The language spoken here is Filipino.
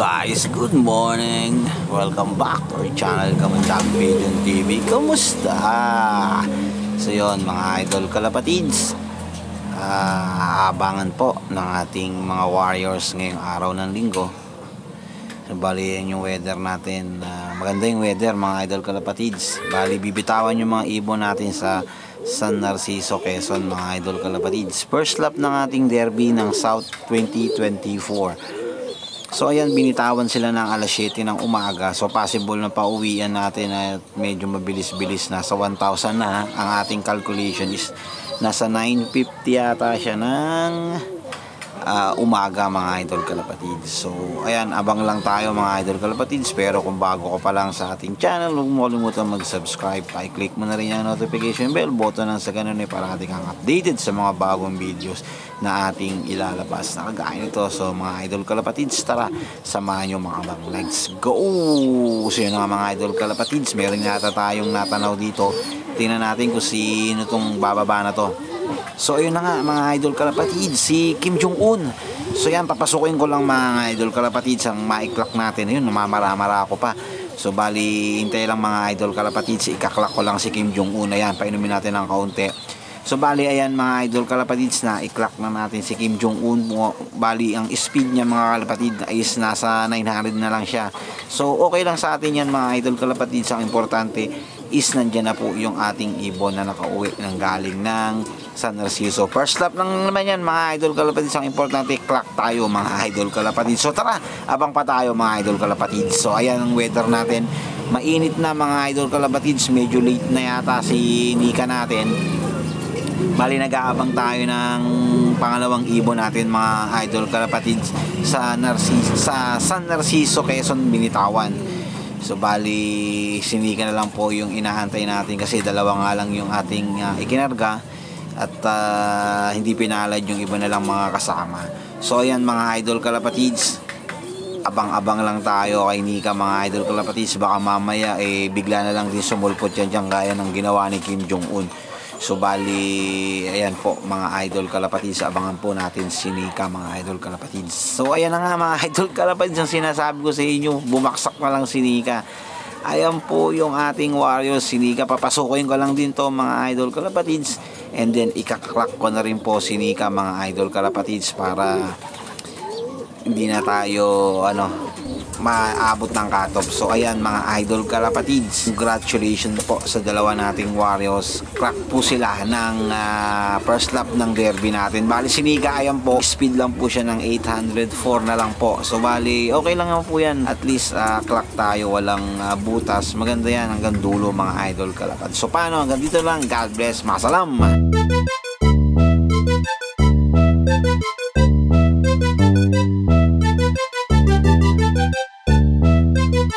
guys, good morning. Welcome back to our channel, Kamandag Pigeon TV. Kamusta? So yun mga idol kalapatids, abangan po ng ating mga warriors ngayong araw ng linggo. So bali yan yung weather natin, maganda yung weather mga idol kalapatids. Bali bibitawan yung mga ibon natin sa San Narciso, Quezon mga idol kalapatids. First lap ng ating derby ng South 2024. So ayan, binitawan sila ng alas 7 ng umaga. So possible na pauwian natin at medyo mabilis-bilis. Nasa 1,000 na ang ating calculation is nasa 950 yata siya ng umaga mga idol kalapatids. So ayan, abang lang tayo mga idol kalapatids. Pero kung bago ka pa lang sa ating channel, huwag mo kalimutan mag-subscribe. I-click mo na rin yung notification bell button nang sa ganun ay para ating updated sa mga bagong videos na ating ilalabas na kagaya nito. So mga idol kalapatids, tara samahan nyo mga bang, let's go. So yun nga mga idol kalapatids, meron yata tayong natanaw dito. Tingnan natin kung sino tong bababa na to. So ayun na nga mga idol kalapatids, si Kim Jong-un. So yan, papasukin ko lang mga idol kalapatids ang maiklak natin. Ayun, namamara-mara ako pa. So bali, hintay lang mga idol kalapatids, ikaklak ko lang si Kim Jong-un. Ayan, painumin natin ng kaunti. So bali ayan mga idol kalapatids, na i-clock na natin si Kim Jong-un. Bali ang speed niya mga kalapatid is nasa 900 na lang siya. So okay lang sa atin yan mga idol kalapatids. Ang importante is nandyan na po yung ating ibon na nakauwi ng galing ng San Narciso. First lap lang naman yan mga idol kalapatids. Ang importante, clock tayo mga idol kalapatids. So tara, abang pa tayo mga idol kalapatids. So ayan ang weather natin, mainit na mga idol kalapatids. Medyo late na yata si Nika natin. Bali nag-aabang tayo ng pangalawang ibon natin mga idol kalapatids sa San Narciso, Quezon, binitawan. So bali sinika na lang po yung inaantay natin kasi dalawa nga lang yung ating ikinarga at hindi pinalad yung iba na lang mga kasama. So ayan mga idol kalapatids, abang-abang lang tayo kay Nika mga idol kalapatids. Baka mamaya bigla na lang din sumulpot yan dyan gaya ng ginawa ni Kim Jong-un. So bali ayan po mga idol kalapatids, abangan po natin si Nika mga idol kalapatids. So ayan na nga mga idol kalapatids, ang sinasabi ko sa inyo, bumaksak na lang si Nika. Ayan po yung ating warriors, si Nika. Papasukin ko lang din to mga idol kalapatids, and then ikaklak ko na rin po si Nika mga idol kalapatids para hindi na tayo maabot ng cut-off. So ayan mga idol kalapatids, congratulations po sa dalawa nating warriors. Crack po sila ng first lap ng derby natin. Bali si Nika, ayan po, speed lang po siya ng 804 na lang po. So bali okay lang po yan, at least clock tayo, walang butas. Maganda yan hanggang dulo mga idol kalapatids. So paano, hanggang dito lang. God bless, masalam.